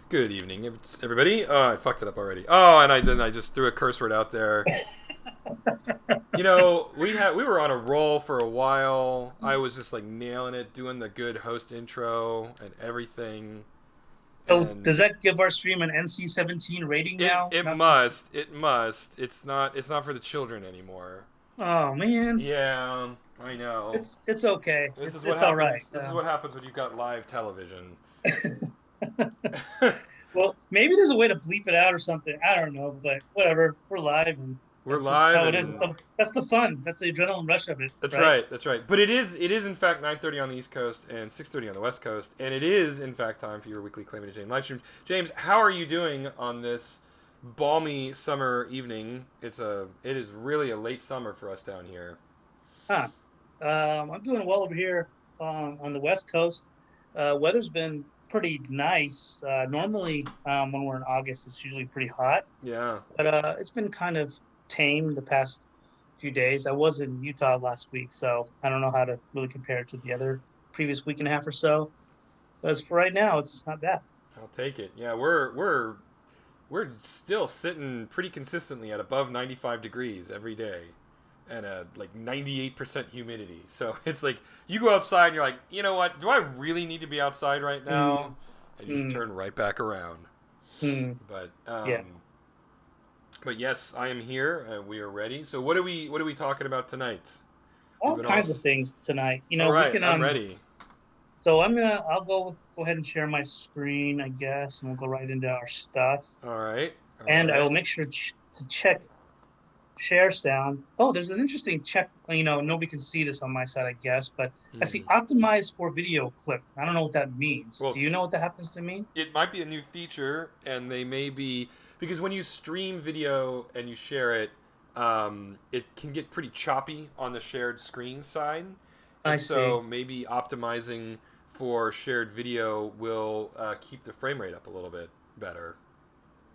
Good evening, everybody. Oh, I fucked it up already. Oh, and I just threw a curse word out there. You know, we were on a roll for a while. I was just like nailing it, doing the good host intro and everything. So And does that give our stream an NC-17 rating it now? it Not. must. It's not for the children anymore. Oh man, Yeah, I know. it's okay. This is what It's all right. happens. This is what happens when you've got live television. Well, maybe there's a way to bleep it out or something. I don't know, but whatever. We're live, and We're that's just live how it is. and That's the fun. That's the adrenaline rush of it, That's right? right. That's right. But it is in fact 9:30 on the East Coast and 6:30 on the West Coast, and it is in fact time for your weekly Calamity Jane live stream. James, how are you doing on this balmy summer evening? It is really a late summer for us down here. Huh. I'm doing well over here on the West Coast. Weather's been pretty nice. Normally, when we're in August, it's usually pretty hot. Yeah. But it's been kind of tame the past few days. I was in Utah last week, so I don't know how to really compare it to the other previous week and a half or so. But as for right now, it's not bad. I'll take it. Yeah, we're still sitting pretty consistently at above 95 degrees every day and like 98% humidity. So it's like you go outside and you're like, you know what? Do I really need to be outside right now? Mm, And you just mm, turn right back around. mm, But yeah, yes, I am here. We are ready. So what are we talking about tonight? We've all been all. kinds of things tonight. All We right, can I'm ready. So I'll go ahead and share my screen, I guess, and we'll go right into our stuff. All right, all And I will right. make sure to check share sound. Oh, there's an interesting check. Nobody can see this on my side, I guess, but I see Hmm. optimize for video clip. I don't know what that means. Well, Do you know what that happens to mean? it might be a new feature, and they may be because when you stream video and you share it, it can get pretty choppy on the shared screen side, I and so see. maybe optimizing for shared video will keep the frame rate up a little bit better.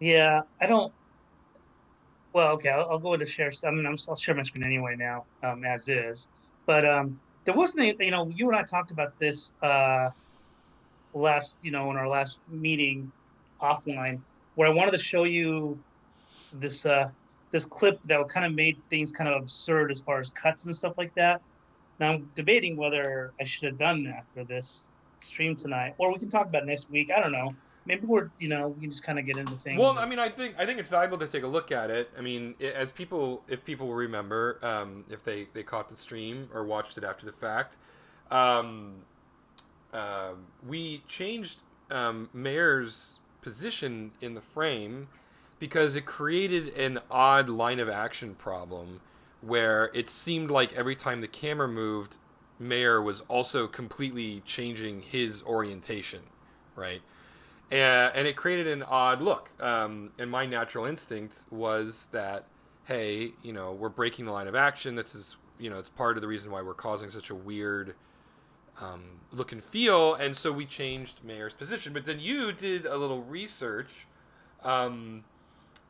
Yeah, I don't. Well, okay, I'll go into share. I mean, I'll share my screen anyway now, as is. But there wasn't any, you and I talked about this in our last meeting offline, where I wanted to show you this this clip that kind of made things kind of absurd as far as cuts and stuff like that. Now I'm debating whether I should have done that for this stream tonight, or we can talk about it next week. I don't know. Maybe we can just kind of get into things. Well, I mean, I think it's valuable to take a look at it. I mean, as if people remember, if they caught the stream or watched it after the fact, um, we changed Mayor's position in the frame because it created an odd line of action problem where it seemed like every time the camera moved, Mayor was also completely changing his orientation, right? And it created an odd look. And my natural instinct was that, hey, we're breaking the line of action. This is, it's part of the reason why we're causing such a weird look and feel. And so we changed Mayor's position. But then you did a little research um,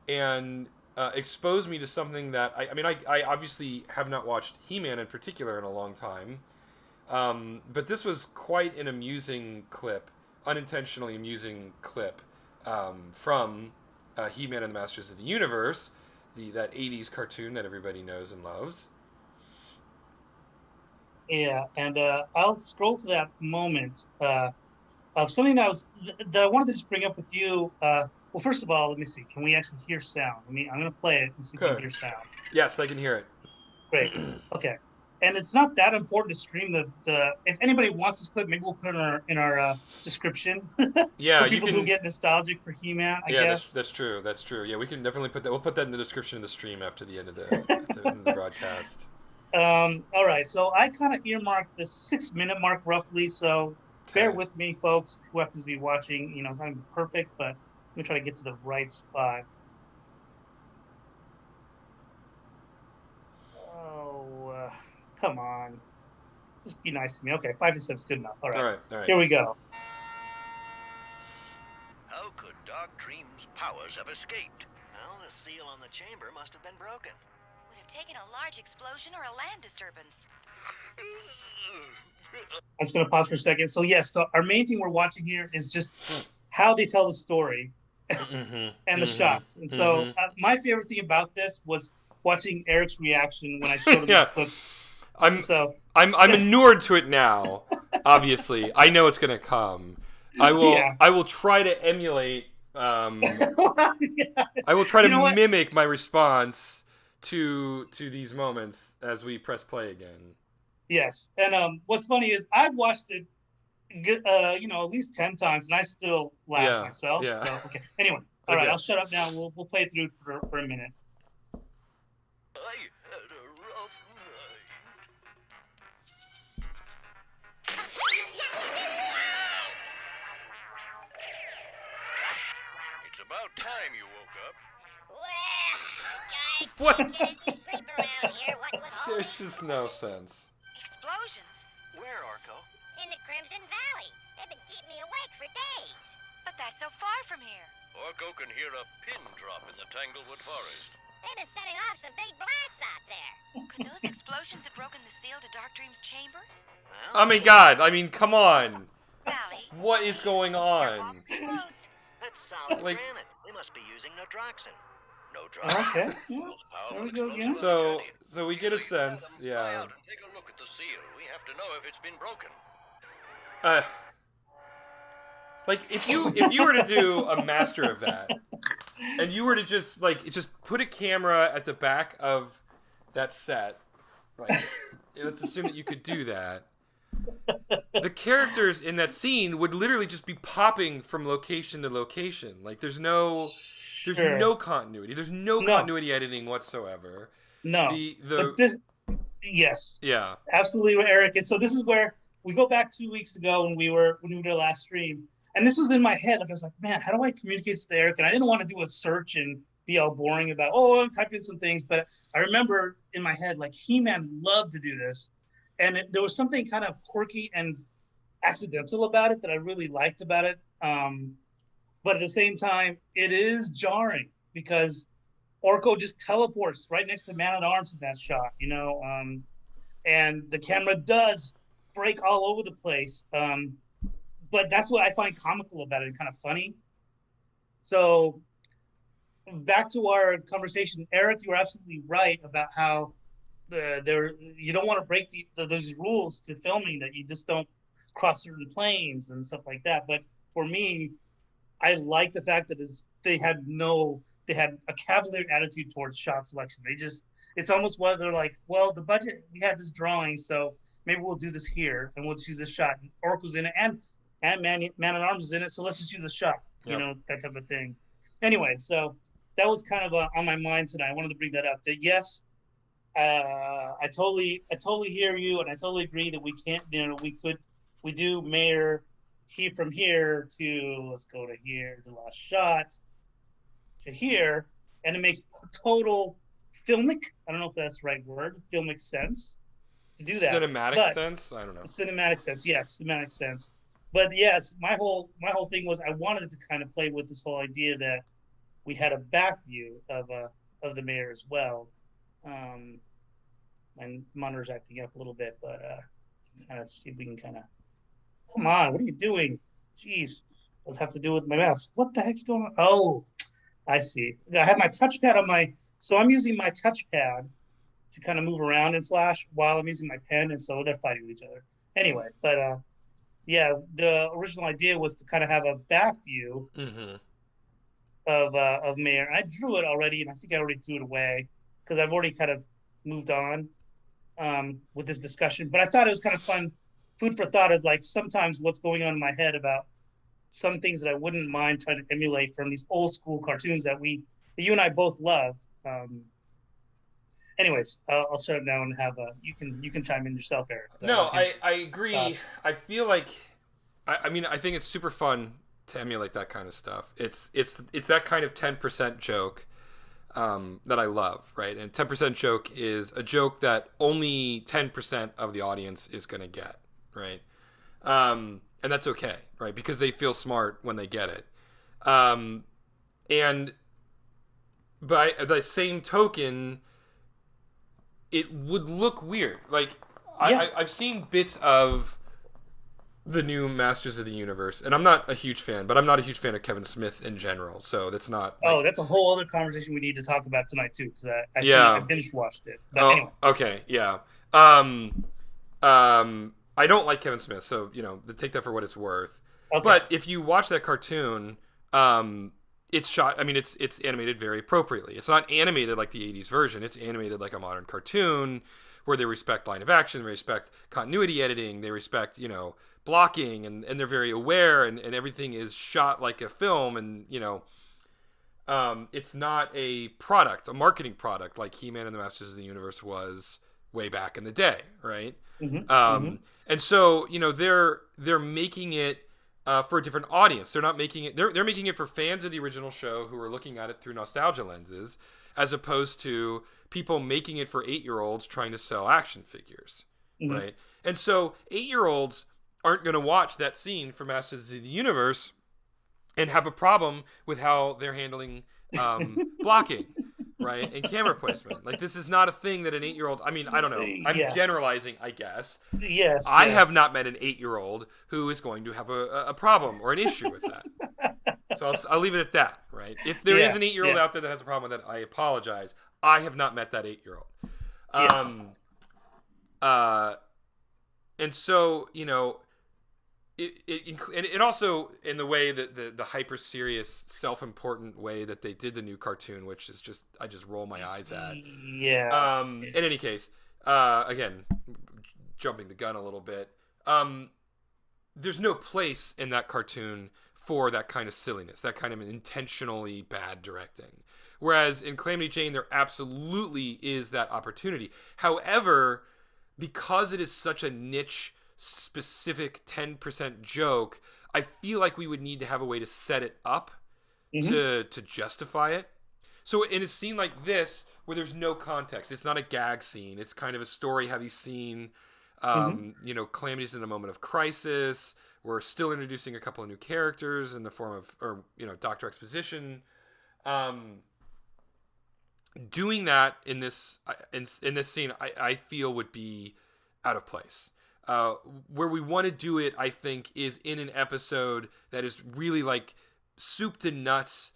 and exposed me to something that I obviously have not watched He-Man in particular in a long time. But this was quite an amusing clip, unintentionally amusing clip from He-Man and the Masters of the Universe, that '80s cartoon that everybody knows and loves. Yeah, and I'll scroll to that moment of something that I wanted to just bring up with you. Well, first of all, let me see. Can we actually hear sound? I'm going to play it and see if we can Okay. hear sound. Yes, I can hear Great. it. Okay. And it's not that important to stream the. If anybody wants this clip, maybe we'll put it in our description Yeah, for you people who can. get nostalgic for He-Man, I Yeah, that's guess. that's true. That's true. Yeah, we can definitely put that. We'll put that in the description of the stream after the end of the end of the broadcast. All right. So I kind of earmarked the 6 minute mark roughly. So bear Okay. with me, folks, who happens to be watching. It's not even perfect, but let me try to get to the right spot. Oh, come on. Just be nice to me. Okay, 5 to 6 is good enough. All All right. right. All right. Here we go. How could Dark Dream's powers have escaped? Well, the seal on the chamber must have been broken. Would have taken a large explosion or a land disturbance. I'm just going to pause for a second. So, yes, so our main thing we're watching here is just how they tell the story Mm-hmm. and the Mm-hmm. shots. And so my favorite thing about this was watching Eric's reaction when I showed him Yeah. this clip. I'm So I'm inured to it now. Obviously, I know it's gonna come. yeah. I will try to emulate. Yeah. I will try to You know what? mimic my response to these moments as we press play again. Yes. And what's funny is I've watched it at least 10 times and I still laugh Yeah, myself. yeah. So okay. Anyway, all right, Okay. I'll shut up now. We'll play through it for a minute. I had a rough night. It's about time you woke up. Well, I What? can't get any sleep around here. What with all There's these just no sense. explosions Where, Arco? in the Crimson Valley. They've been keeping me awake for days. But that's so far from here. Arco can hear a pin drop in the Tanglewood Forest. They've been setting off some big blasts out there. Could those explosions have broken the seal to Dark Dream's chambers? Well, Oh my god! I mean, come on! Valley. What is going on? Close. that's solid Like- granite. They must be using Nodroxin. Okay. Yeah. Most powerful There we go explosive again. So energy. so we get a Please let sense, them fly yeah. out and take a look at the seal. We have to know if it's been broken. Like if you were to do a master of that, and you were to just put a camera at the back of that set, right? Let's assume that you could do that. The characters in that scene would literally just be popping from location to location. Like there's no continuity. There's no continuity editing whatsoever. No. But this, yes, Yeah. absolutely, Eric. And so this is where we go back 2 weeks ago when we did our last stream, and this was in my head. Like I was like, man, how do I communicate to Eric? And I didn't want to do a search and be all boring about, I'm typing some things. But I remember in my head, like He-Man loved to do this, and there was something kind of quirky and accidental about it that I really liked about it. But at the same time, it is jarring because Orko just teleports right next to Man at Arms in that shot, and the camera does break all over the place. But that's what I find comical about it and kind of funny. So back to our conversation, Eric, you were absolutely right about how you don't want to break those rules to filming, that you just don't cross certain planes and stuff like that. But for me, I like the fact that they had a cavalier attitude towards shot selection. It's almost what they're like, well, the budget, we had this drawing, so maybe we'll do this here and we'll choose this shot. And Oracle's in it and Man at Arms is in it, so let's just use a shot, that type of thing. Anyway, so that was kind of on my mind tonight. I wanted to bring that up. That yes, I totally hear you, and I totally agree that we can't, we do Mayor from here to, let's go to here, the last shot to here, and it makes total filmic, I don't know if that's the right word, filmic sense to do that. Cinematic sense? I don't know. Cinematic sense, yes, cinematic sense. But yes, my whole thing was I wanted to kind of play with this whole idea that we had a back view of the mayor as well. My monitor's acting up a little bit, but kind of see if we can kind of. Come on, what are you doing? Jeez, does have to do with my mouse. What the heck's going on? Oh, I see. I have my touchpad so I'm using my touchpad to kind of move around in Flash while I'm using my pen, and so they're fighting with each other. Anyway, but yeah, the original idea was to kind of have a back view of Mayor. I drew it already, and I think I already threw it away because I've already kind of moved on with this discussion. But I thought it was kind of fun, food for thought of like sometimes what's going on in my head about some things that I wouldn't mind trying to emulate from these old school cartoons that you and I both love. Anyways, I'll shut it down and have you can chime in yourself, Eric. No, I agree. Thoughts. I feel like, I mean, I think it's super fun to emulate that kind of stuff. It's that kind of 10% joke that I love, right? And 10% joke is a joke that only 10% of the audience is going to get, right? And that's okay, right? Because they feel smart when they get it. And by the same token, it would look weird. Like, yeah. I've seen bits of the new Masters of the Universe, and I'm not a huge fan, but I'm not a huge fan of Kevin Smith in general. So that's not like, Oh, that's a whole other conversation we need to talk about tonight too, because I yeah. binge watched it. But Oh, anyway, okay, yeah. Um, I don't like Kevin Smith, so take that for what it's worth. okay. But if you watch that cartoon, it's shot. I mean, it's animated very appropriately. It's not animated like the '80s version. It's animated like a modern cartoon, where they respect line of action, they respect continuity editing, they respect blocking, and they're very aware, and everything is shot like a film, and it's not a marketing product like He-Man and the Masters of the Universe was way back in the day, right? Mm-hmm. And so they're making it for a different audience. They're not making it. They're making it for fans of the original show who are looking at it through nostalgia lenses, as opposed to people making it for 8-year-olds trying to sell action figures, Mm-hmm. right? And so 8-year-olds aren't going to watch that scene from Masters of the Universe and have a problem with how they're handling blocking, right, and camera placement. Like, this is not a thing that an 8-year-old. I mean, I don't know. I'm Yes. generalizing, I guess. Yes. I yes. have not met an 8-year-old who is going to have a problem or an issue with that. So I'll leave it at that, right? If there is an 8-year-old out there that has a problem with that, I apologize. I have not met that 8-year-old. Yes. And so, it also, in the way that the hyper serious, self-important way that they did the new cartoon, which is just, I just roll my eyes at. Yeah. In any case, again, jumping the gun a little bit, there's no place in that cartoon for that kind of silliness, that kind of intentionally bad directing. Whereas in Calamity Jane, there absolutely is that opportunity. However, because it is such a niche, specific 10% joke, I feel like we would need to have a way to set it up to justify it. So in a scene like this, where there's no context, it's not a gag scene, it's kind of a story-heavy scene. Calamity's in a moment of crisis. We're still introducing a couple of new characters in the form of, Dr. Exposition. Doing that in this scene, I feel would be out of place. Where we want to do it, I think, is in an episode that is really like soup to nuts,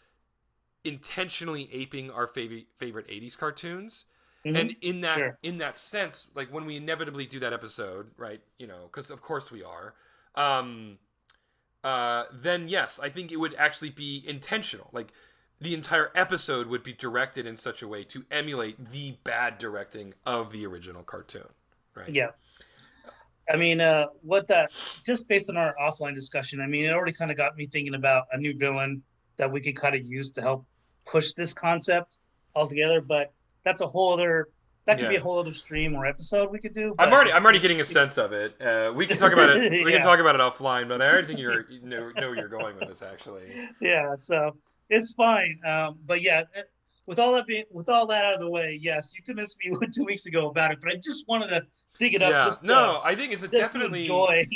intentionally aping our favorite 80s cartoons. And in that sense, like when we inevitably do that episode, right, because of course we are, then yes, I think it would actually be intentional. Like, the entire episode would be directed in such a way to emulate the bad directing of the original cartoon, right? Yeah. I mean, just based on our offline discussion, I mean, it already kind of got me thinking about a new villain that we could kind of use to help push this concept altogether. But that's that could be a whole other stream or episode we could do. I'm already getting a sense of it. We can talk about it. We can talk about it offline, but I already think you know where you're going with this, actually. Yeah. So it's fine. But yeah, with all that out of the way, yes, you convinced me 2 weeks ago about it, but I just wanted to dig it up. Yeah. I think it's definitely joy.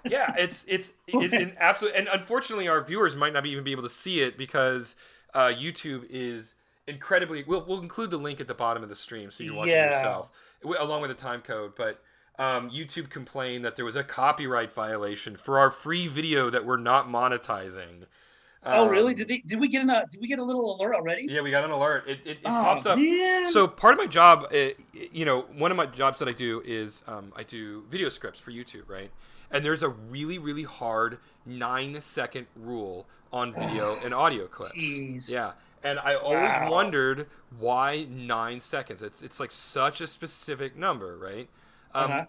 Yeah, it's an absolute, and unfortunately, our viewers might not even be able to see it because YouTube is incredibly. We'll include the link at the bottom of the stream so you watch it yourself, along with the time code. But YouTube complained that there was a copyright violation for our free video that we're not monetizing. Oh, really? Did we get a little alert already? Yeah, we got an alert. It pops up. Man. So part of my job, one of my jobs that I do is I do video scripts for YouTube, right? And there's a really, really hard 9-second rule on video and audio clips. Jeez. Yeah. And I always wondered why 9 seconds. It's like such a specific number, right?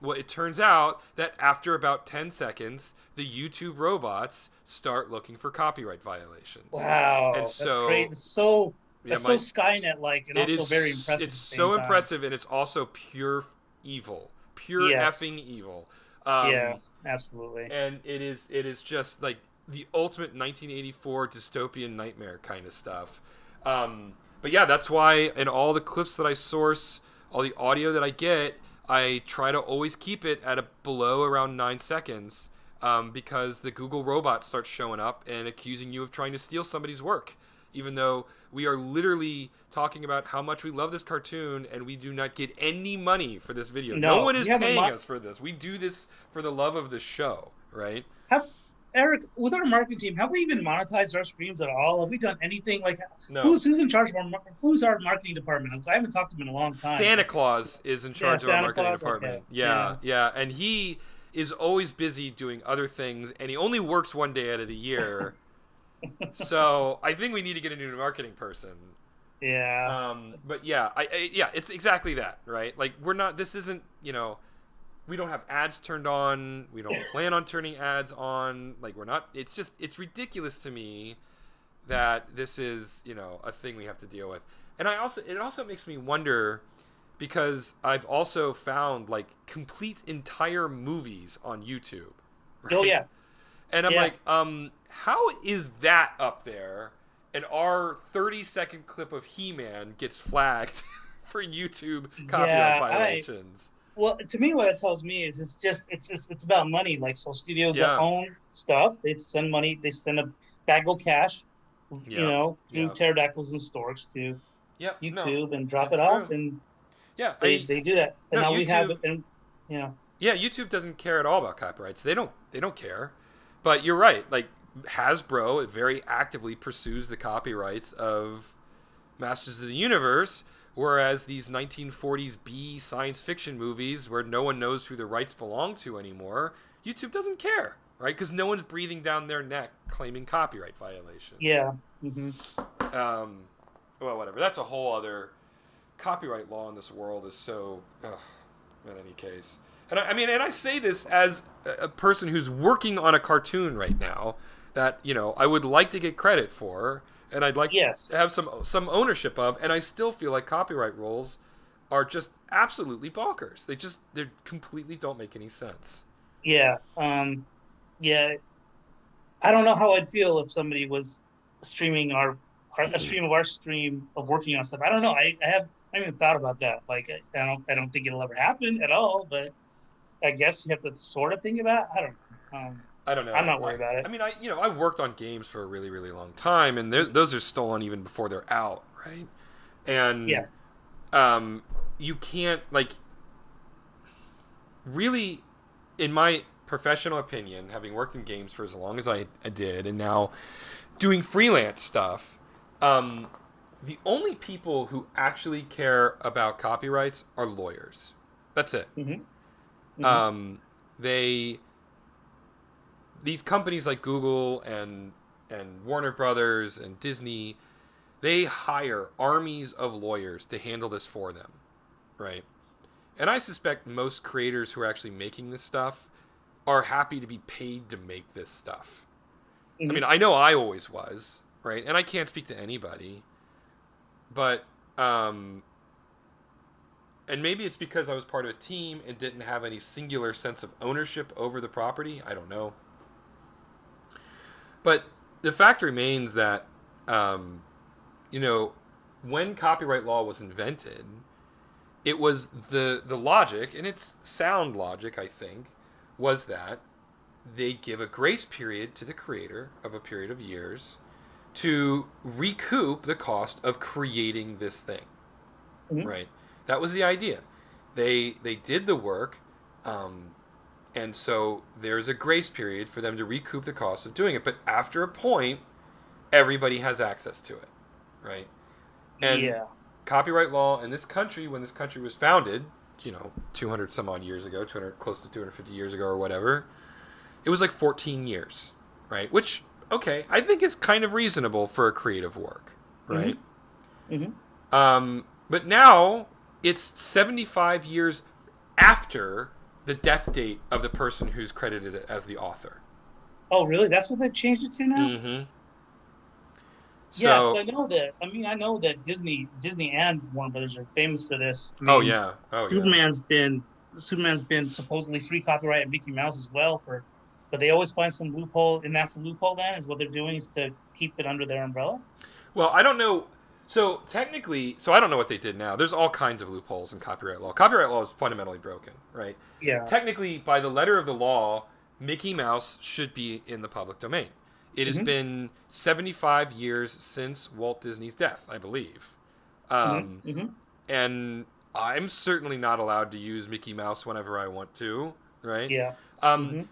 Well, it turns out that after about 10 seconds, the YouTube robots start looking for copyright violations. Wow, and that's great. That's so Skynet-like, and also very impressive. It's so impressive, and it's also pure evil, effing evil. Yeah, absolutely. And it is just like the ultimate 1984 dystopian nightmare kind of stuff. But yeah, that's why in all the clips that I source, all the audio that I get, I try to always keep it at below around 9 seconds, because the Google robot starts showing up and accusing you of trying to steal somebody's work. even though we are literally talking about how much we love this cartoon and we do not get any money for this video. No one is paying us for this. We do this for the love of the show, right? Eric, with our marketing team, have we even monetized our streams at all? Have we done anything like? No. Who's in charge of who's our marketing department? I haven't talked to him in a long time. Santa Claus is in charge of our marketing department. Okay. Yeah, and he is always busy doing other things, and he only works one day out of the year. So I think we need to get a new marketing person. Yeah. But yeah, it's exactly that, right? Like this isn't, we don't have ads turned on. We don't plan on turning ads on. Like it's ridiculous to me that this is, a thing we have to deal with. And it also makes me wonder, because I've also found like complete entire movies on YouTube. Right? Oh yeah. And I'm like, how is that up there? And our 30-second clip of He-Man gets flagged for YouTube copyright violations. Well, to me, what it tells me is it's about money. Like, so studios that own stuff, they send money, they send a bag of cash, through pterodactyls and storks to YouTube and drop it off, and they do that. And now YouTube, we have it, and Yeah, YouTube doesn't care at all about copyrights. They don't care. But you're right. Like Hasbro, it very actively pursues the copyrights of Masters of the Universe. Whereas these 1940s B science fiction movies where no one knows who the rights belong to anymore, YouTube doesn't care, right? Because no one's breathing down their neck claiming copyright violation. Yeah. Mm-hmm. Well, whatever. That's a whole other... Copyright law in this world is so... in any case. And I say this as a person who's working on a cartoon right now that, I would like to get credit for... And I'd like to have some ownership of, and I still feel like copyright rules are just absolutely bonkers. They completely don't make any sense. Yeah. I don't know how I'd feel if somebody was streaming a stream of our stream of working on stuff. I don't know. I haven't even thought about that. Like, I don't think it'll ever happen at all. But I guess you have to sort of think about it. I don't know. I don't know. I'm not worried about it. I mean, I worked on games for a really, really long time, and those are stolen even before they're out, right? And you can't, like, really, in my professional opinion, having worked in games for as long as I did, and now doing freelance stuff, the only people who actually care about copyrights are lawyers. That's it. Mm-hmm. Mm-hmm. These companies like Google and Warner Brothers and Disney, they hire armies of lawyers to handle this for them, right? And I suspect most creators who are actually making this stuff are happy to be paid to make this stuff. Mm-hmm. I mean, I know I always was, right? And I can't speak to anybody, but and maybe it's because I was part of a team and didn't have any singular sense of ownership over the property. I don't know. But the fact remains that, when copyright law was invented, it was the logic, and it's sound logic, I think, was that they give a grace period to the creator of a period of years to recoup the cost of creating this thing, right? That was the idea. They did the work, and so there's a grace period for them to recoup the cost of doing it. But after a point, everybody has access to it, right? And copyright law in this country, when this country was founded, 200 some odd years ago, close to 250 years ago or whatever, it was like 14 years, right? Which, okay, I think is kind of reasonable for a creative work, right? Mm-hmm. But now it's 75 years after the death date of the person who's credited as the author. Oh, really? That's what they've changed it to now? Mm-hmm. So I know that Disney and Warner Brothers are famous for this. Superman's been supposedly free copyright and Mickey Mouse as well but they always find some loophole, and that's the loophole then is what they're doing is to keep it under their umbrella. Well, I don't know. So technically, I don't know what they did now. There's all kinds of loopholes in copyright law. Copyright law is fundamentally broken, right? Yeah. Technically, by the letter of the law, Mickey Mouse should be in the public domain. It has been 75 years since Walt Disney's death, I believe. And I'm certainly not allowed to use Mickey Mouse whenever I want to, right? Yeah.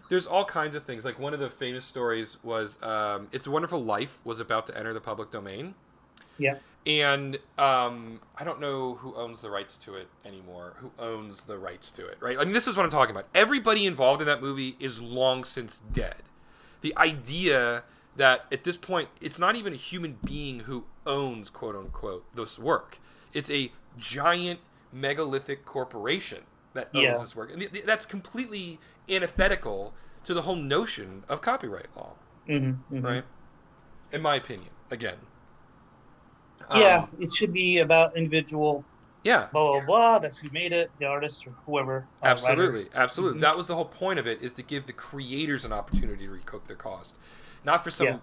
There's all kinds of things. Like one of the famous stories was It's a Wonderful Life was about to enter the public domain. Yeah. And I don't know who owns the rights to it anymore. Who owns the rights to it, right? I mean, this is what I'm talking about. Everybody involved in that movie is long since dead. The idea that at this point, it's not even a human being who owns, quote unquote, this work. It's a giant megalithic corporation that owns this work. And that's completely antithetical to the whole notion of copyright law, right? In my opinion, again. It should be about individual. Yeah. Blah blah blah. That's who made it, the artist or whoever. Absolutely. That was the whole point of it, is to give the creators an opportunity to recoup their cost, not for some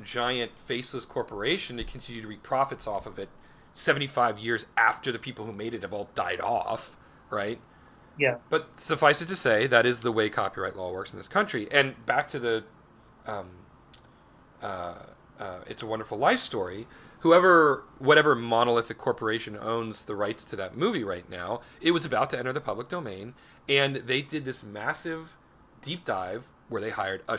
giant faceless corporation to continue to reap profits off of it 75 years after the people who made it have all died off, right? Yeah. But suffice it to say, that is the way copyright law works in this country. And back to the It's a Wonderful Life story. Whatever monolithic corporation owns the rights to that movie right now, it was about to enter the public domain, and they did this massive deep dive where they hired a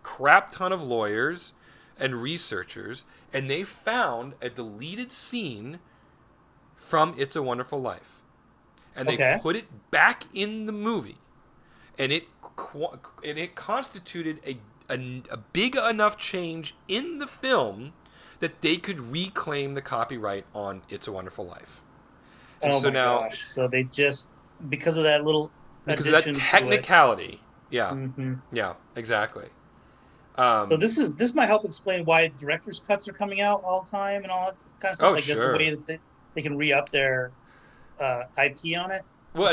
crap ton of lawyers and researchers, and they found a deleted scene from It's a Wonderful Life, and they put it back in the movie, and it constituted a big enough change in the film that they could reclaim the copyright on It's a Wonderful Life. And so they just, because of that little because of that technicality. Yeah. Yeah, exactly. So this might help explain why director's cuts are coming out all the time and all that kind of stuff. Guess a way that they can re-up their IP on it. Well,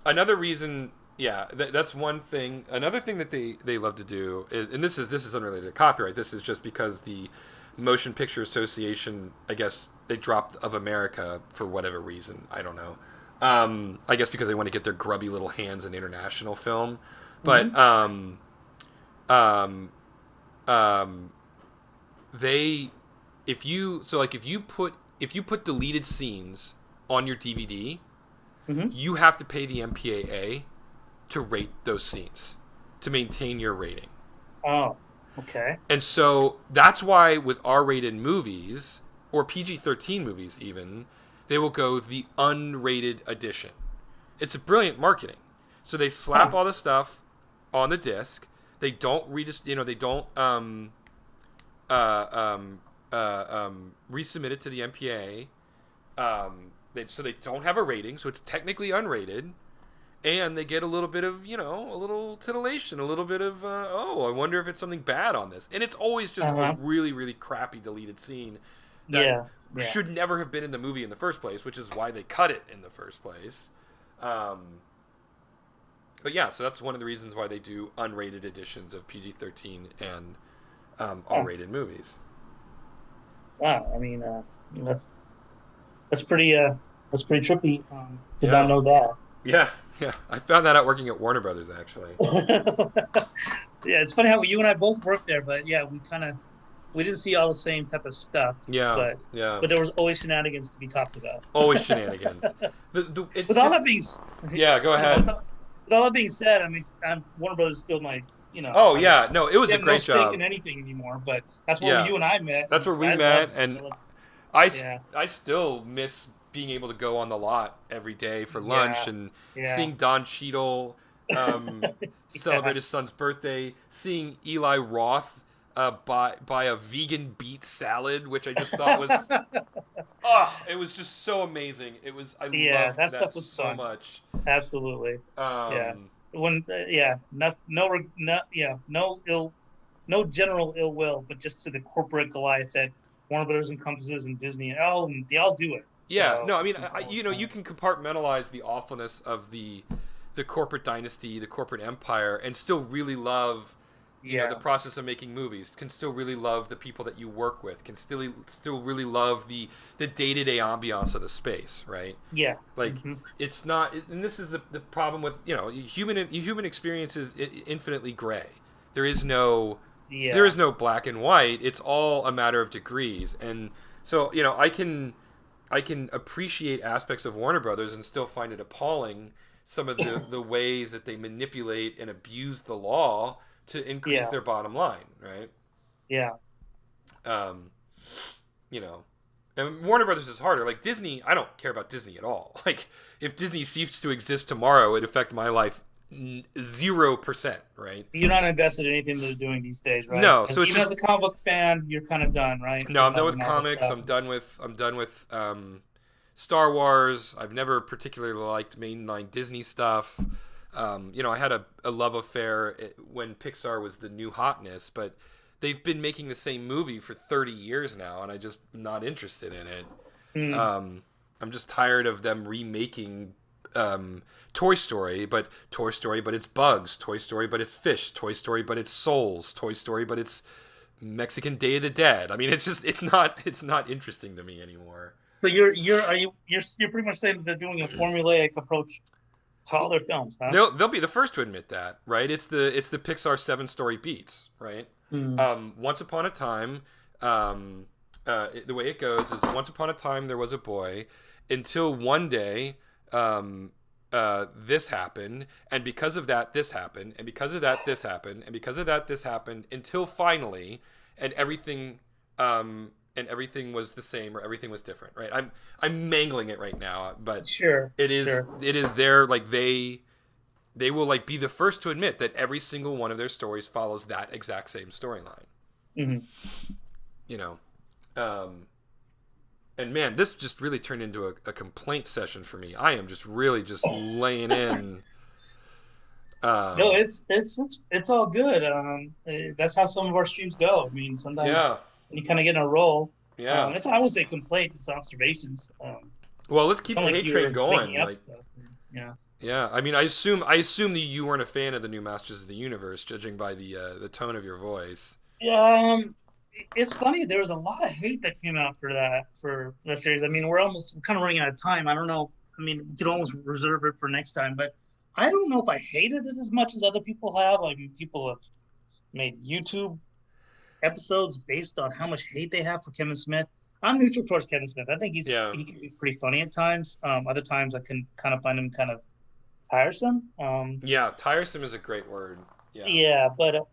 another reason, that's one thing. Another thing that they love to do, and this is unrelated to copyright. This is just because the Motion Picture Association, I guess, they dropped Of America for whatever reason. I don't know. I guess because they want to get their grubby little hands in international film. But if you put deleted scenes on your DVD, you have to pay the MPAA to rate those scenes to maintain your rating. Oh. Okay. And so that's why with R-rated movies, or PG-13 movies even, they will go the unrated edition. It's a brilliant marketing. So they slap all the stuff on the disc. They don't resubmit it to the MPAA. So they don't have a rating, so it's technically unrated. And they get a little bit of, a little titillation, a little bit of, I wonder if it's something bad on this. And it's always just a really, really crappy deleted scene that should never have been in the movie in the first place, which is why they cut it in the first place. But yeah, so that's one of the reasons why they do unrated editions of PG-13 and R-rated movies. Wow, I mean, that's pretty trippy. Did not know that. Yeah, I found that out working at Warner Brothers, actually. Yeah, it's funny how you and I both worked there, but yeah, we didn't see all the same type of stuff. Yeah, but there was always shenanigans to be talked about. Always shenanigans. All that being, go ahead. With all that being said, I mean, Warner Brothers is still my, Oh yeah, no, it was a great job. They have no stake in anything anymore, but that's where you and I met. That's where we met, and I still miss being able to go on the lot every day for lunch and seeing Don Cheadle celebrate his son's birthday, seeing Eli Roth buy a vegan beet salad, which I just thought was it was just so amazing. It was loved that stuff was so fun. Much. Absolutely. No general ill will, but just to the corporate Goliath that Warner Brothers encompasses and Disney, and they all do it. You can compartmentalize the awfulness of the corporate dynasty, the corporate empire, and still really love the process of making movies. Can still really love the people that you work with. Can still really love the day-to-day ambiance of the space, right? Yeah. It's not, and this is the problem with human experience is infinitely gray. There is no there Yeah. is no black and white. It's all a matter of degrees. And so, I can appreciate aspects of Warner Brothers and still find it appalling some of the ways that they manipulate and abuse the law to increase Yeah. their bottom line, right? Yeah. Um, you know, and Warner Brothers is harder. Like Disney, I don't care about Disney at all. Like if Disney ceased to exist tomorrow, it'd affect my life 0%, right? You're not invested in anything they're doing these days, right? No, so it's Even just as a comic book fan, you're kind of done, right? no. I'm done all the with Marvel comics. stuff. I'm done with Star Wars. I've never particularly liked mainline Disney stuff. I had a love affair when Pixar was the new hotness, but they've been making the same movie for 30 years now, and I just not interested in it. Hmm. I'm just tired of them remaking Toy Story, but it's bugs. Toy Story, but it's fish. Toy Story, but it's souls. Toy Story, but it's Mexican Day of the Dead. I mean, it's not interesting to me anymore. So you're pretty much saying that they're doing a formulaic approach to all their films, huh? They'll be the first to admit that, right? It's the Pixar 7-story beats, right? Hmm. Once upon a time, the way it goes is once upon a time there was a boy, until one day, this happened, and because of that, this happened, and because of that, this happened, and because of that, this happened, until finally, and everything, was the same or everything was different, right? I'm mangling it right now, but Sure. it is Sure. it is their like they will like be the first to admit that every single one of their stories follows that exact same storyline. Hmm. You know, and man, this just really turned into a complaint session for me. I am just really just laying in. No, it's all good. That's how some of our streams go. I mean, sometimes Yeah, when you kind of get in a roll, yeah. that's I would say complaint. It's observations. Well, let's It's keep not the like hate you're train going. making up Like, stuff. Yeah. yeah. I mean, I assume that you weren't a fan of the new Masters of the Universe, judging by the tone of your voice. It's funny. There was a lot of hate that came out for that series. I mean, we're kind of running out of time. I don't know. I mean, we could almost reserve it for next time, but I don't know if I hated it as much as other people have. I mean, people have made YouTube episodes based on how much hate they have for Kevin Smith. I'm neutral towards Kevin Smith. I think Yeah, he can be pretty funny at times. Other times I can kind of find him kind of tiresome. yeah. Tiresome is a great word. Yeah, Yeah, but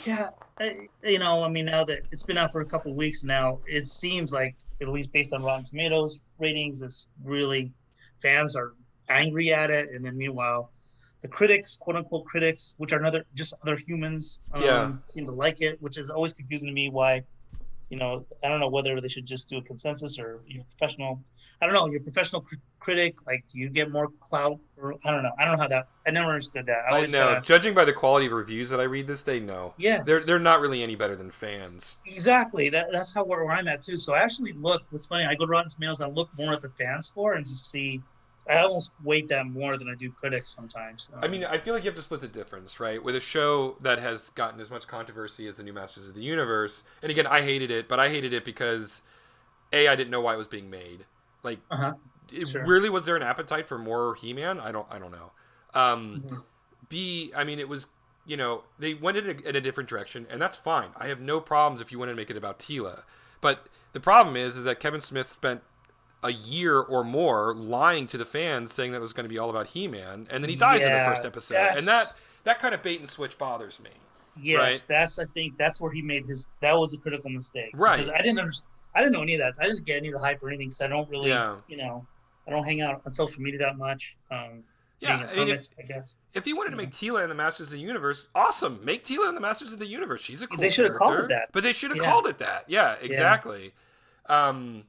yeah, I mean, now that it's been out for a couple of weeks now, it seems like, at least based on Rotten Tomatoes ratings, it's really fans are angry at it, and then meanwhile, the critics, quote unquote critics, which are just other humans, yeah. seem to like it, which is always confusing to me. Why, I don't know whether they should just do a consensus or your professional. I don't know, your professional critic. Like, do you get more clout? Or I don't know. I don't know how that. I never understood that. I I always know. kind of Judging by the quality of reviews that I read this day, no, yeah. they're not really any better than fans. Exactly. That's how where I'm at too. So I actually look. What's funny? I go to Rotten Tomatoes. I look more at the fan score and just see. I almost weight that more than I do critics sometimes. I mean, I feel like you have to split the difference, right? With a show that has gotten as much controversy as the new Masters of the Universe, and again, I hated it, but I hated it because I didn't know why it was being made. Like, Uh-huh. Sure. really, was there an appetite for more He-Man? I don't know. Mhm. B, I mean, it was, they went in a different direction, and that's fine. I have no problems if you want to make it about Tila, but the problem is that Kevin Smith spent a year or more lying to the fans, saying that it was going to be all about He-Man, and then he dies in the first episode, and that kind of bait and switch bothers me. Yes, right? I think that's where he made his. That was a critical mistake. Right. Because I didn't know any of that. I didn't get any of the hype or anything because I don't really, Yeah. I don't hang out on social media that much. Yeah, being a hermit, I guess. If you wanted to make Tila in the Masters of the Universe, awesome. Make Tila in the Masters of the Universe. She's a cool They should have called character, it that. but they should have Yeah. called it that. Yeah, exactly. And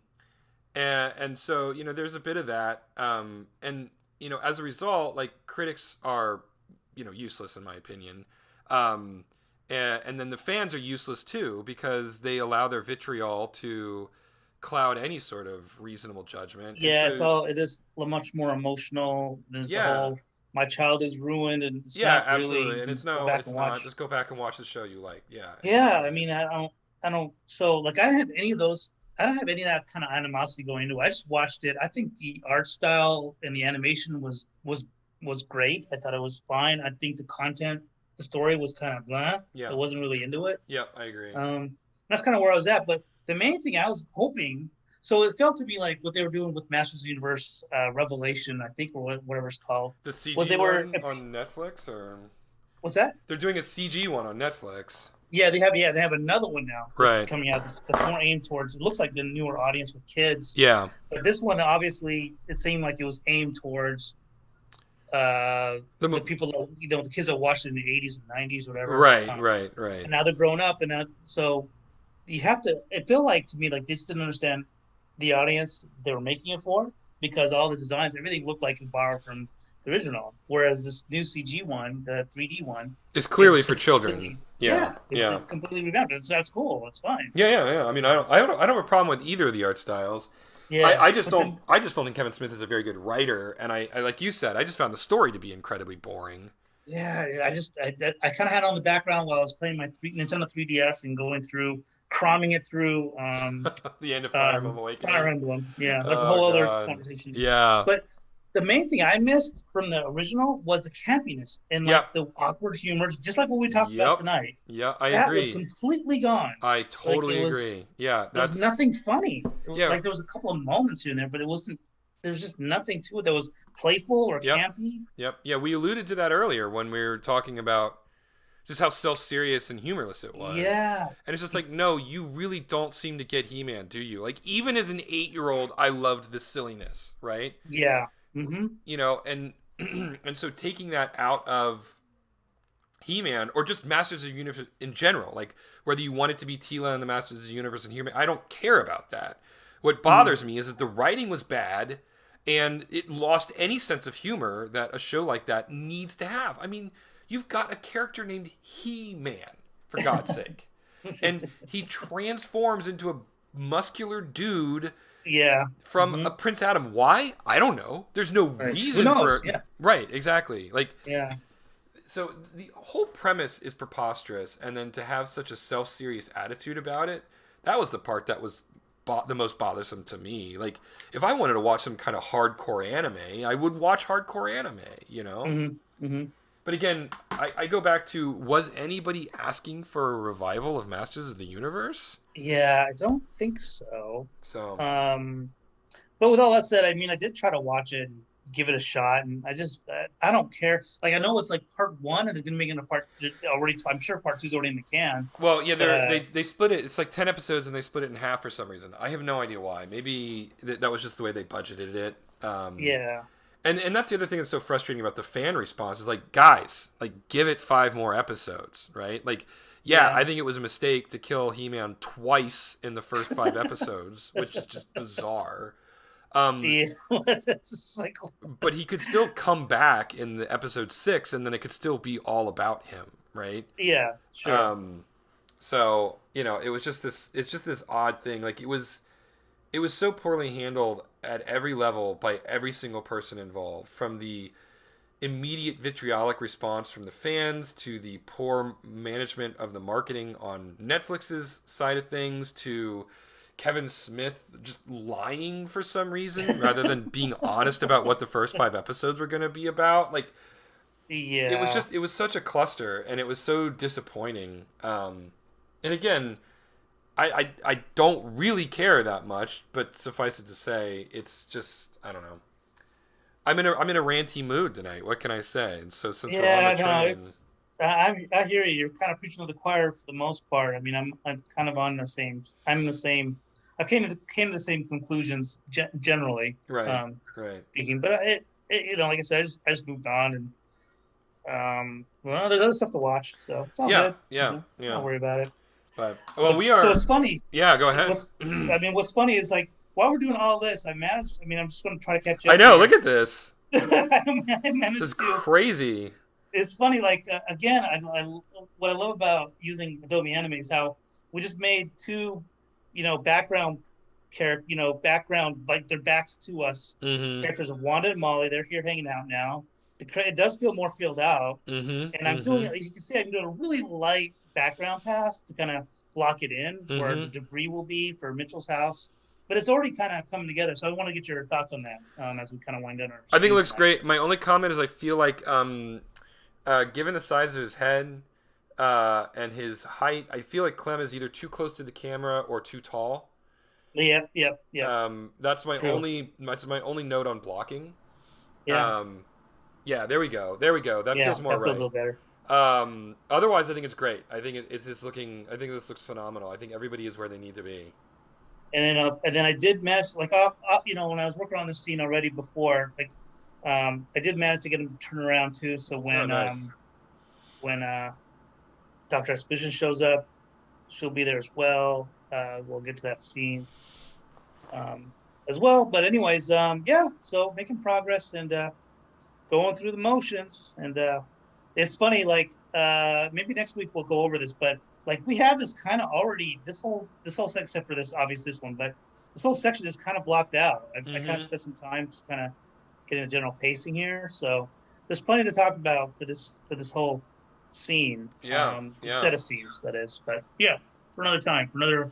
so, there's a bit of that. And, as a result, like, critics are, useless in my opinion. And then the fans are useless too, because they allow their vitriol to cloud any sort of reasonable judgment. Yeah, And so, it is much more emotional. There's the yeah. whole my child is ruined, and it's Yeah, not absolutely. really. And it's Go back it's and not. watch. Just go back and watch the show you like. Yeah. Yeah, I mean, I don't. So, like, I don't have any of those. I don't have any of that kind of animosity going into it. I just watched it. I think the art style and the animation was great. I thought it was fine. I think the content the story was kind of blah. Yeah. I wasn't really into it. Yep, I agree. That's kind of where I was at. But the main thing I was hoping, so it felt to me like what they were doing with Masters of the Universe Revelation, I think, or whatever it's called, The CG was they were. one on Netflix, or What's that? they're doing a CG one on Netflix. Yeah, they have another one now that's Right. coming out that's more aimed towards. It looks like the newer audience with kids. Yeah. But this one, obviously, it seemed like it was aimed towards the people that, the kids that watched it in the 80s and 90s, whatever. Right. And now they're grown up, and so you have to. It felt like to me like they just didn't understand the audience they were making it for, because all the designs, everything looked like it borrowed from the original. Whereas this new CG one, the 3D one, it's clearly for children. It's completely revamped. That's cool. It's fine. Yeah. I mean, I don't have a problem with either of the art styles. Yeah, I just don't think Kevin Smith is a very good writer, and I like you said, I just found the story to be incredibly boring. Yeah, I kind of had it on the background while I was playing my Nintendo 3DS and going through, cramming it through. The end of Fire Emblem Awakening. Fire Emblem, yeah, that's a whole other conversation. Yeah, but the main thing I missed from the original was the campiness and like the awkward humor, just like what we talked about tonight. Yeah, I agree. That was completely gone. I totally agree. Yeah, there was nothing funny. Yeah. Like there was a couple of moments here and there, but it wasn't. There was just nothing to it that was playful or campy. Yep. Yeah, we alluded to that earlier when we were talking about just how self-serious and humorless it was. Yeah. And it's just like, no, you really don't seem to get He-Man, do you? Like, even as an 8-year-old, I loved the silliness, right? Yeah. Mm-hmm. You know, and and so taking that out of He-Man, or just Masters of the Universe in general, like whether you want it to be Teela and the Masters of the Universe and He-Man, I don't care about that. What bothers me is that the writing was bad, and it lost any sense of humor that a show like that needs to have. I mean, you've got a character named He-Man, for God's sake. And he transforms into a muscular dude from a Prince Adam. Why? I don't know. There's no reason for it. Yeah. Right, exactly. Like, yeah. So the whole premise is preposterous, and then to have such a self-serious attitude about it, that was the part that was the most bothersome to me. Like, if I wanted to watch some kind of hardcore anime, I would watch hardcore anime, you know? Mm-hmm. Mm-hmm. But again, I go back to, was anybody asking for a revival of Masters of the Universe? Yeah, I don't think so. So, but with all that said, I mean, I did try to watch it and give it a shot, and I don't care. Like, I know it's like part 1, and they're gonna make it a part already. I'm sure part 2 is already in the can. Well, yeah, they split it. It's like 10 episodes, and they split it in half for some reason. I have no idea why. Maybe that was just the way they budgeted it. Yeah. And that's the other thing that's so frustrating about the fan response is like, guys, like, give it 5 more episodes, right? Like, yeah, I think it was a mistake to kill He-Man twice in the first 5 episodes, which is just bizarre. That's just like... But he could still come back in the episode 6, and then it could still be all about him, right? Yeah, sure. So, you know, it was just this. It's just this odd thing. Like, it was so poorly handled at every level by every single person involved, from the immediate vitriolic response from the fans to the poor management of the marketing on Netflix's side of things to Kevin Smith just lying for some reason rather than being honest about what the first 5 episodes were going to be about. Like, yeah, it was such a cluster, and it was so disappointing. And again, I don't really care that much, but suffice it to say, it's just, I don't know. I'm in a ranty mood tonight. What can I say? And so since we're on the train, I hear you. You're kind of preaching to the choir for the most part. I mean, I'm kind of on the same. I'm in the same. I came to the same conclusions generally. Right. Right. Speaking, but you know, like I said, I just moved on, and well, there's other stuff to watch, so it's all good. Yeah. Don't worry about it. But we are. So it's funny. Yeah, go ahead. What's funny is, like, while we're doing all this, I'm just going to try to catch up. I know. Look at this. I managed this is to. Crazy. It's funny. Like, again, what I love about using Adobe Animate is how we just made 2, background background, like, their backs to us. Mm-hmm. Characters of Wanda and Molly. They're here hanging out now. It does feel more filled out. Mm-hmm. And I'm doing. You can see I'm doing a really light background pass to kind of block it in where the debris will be for Mitchell's house. But it's already kind of coming together, so I want to get your thoughts on that as we kind of wind down our. I think it looks great. My only comment is I feel like given the size of his head and his height, I feel like Clem is either too close to the camera or too tall. Yep. That's my True. only note on blocking. Yeah. Yeah, there we go. There we go. That Yeah. feels more That feels a right. little better. Otherwise, I think it's great. I think it's just looking. I think this looks phenomenal. I think everybody is where they need to be. And then I did manage, like, you know, when I was working on this scene already before, like, I did manage to get him to turn around too. So Oh, nice. when Doctor Exposition shows up, she'll be there as well. We'll get to that scene as well. But anyways, yeah. So making progress and going through the motions, and it's funny. Like maybe next week we'll go over this, but like we have this kind of already this whole section, except for this obvious this one, but this whole section is kind of blocked out. I kind of Mm-hmm. spent some time just kind of getting the general pacing here, so there's plenty to talk about for this whole scene, Yeah. the Yeah. set of scenes that is. But yeah, for another time, for another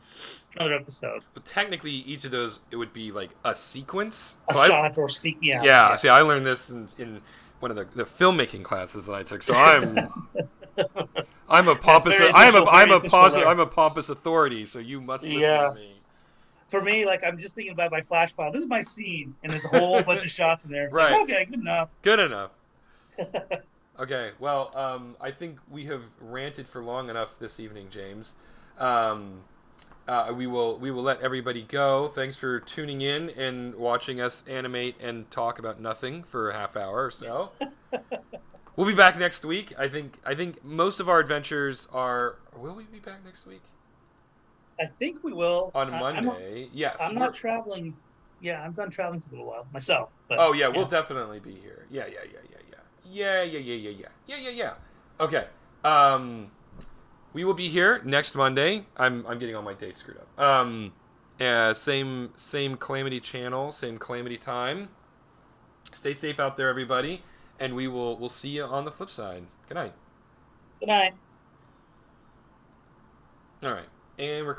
episode, But technically, each of those it would be like a sequence. a So I shot or seek. Yeah, Yeah. yeah. See, I learned this in one of the filmmaking classes that I took. So I'm a That's pompous. very official. Very official there. I'm a pompous authority. So you must listen to Yeah. me. For me, like I'm just thinking about my flash file. This is my scene, and there's a whole bunch of shots in there. It's Right. like, okay, good enough. Good enough. Okay, well, I think we have ranted for long enough this evening, James. We will let everybody go. Thanks for tuning in and watching us animate and talk about nothing for a half hour or so. We'll be back next week. I think most of our adventures are. Will we be back next week? I think we will On Monday. Yes. I'm not traveling. Yeah, I'm done traveling for a little while myself. But Oh yeah, we'll definitely be here. Yeah. Okay. We will be here next Monday. I'm getting all my dates screwed up. Same Calamity channel, same Calamity time. Stay safe out there, everybody, and we'll see you on the flip side. Good night. Good night. All right, and we're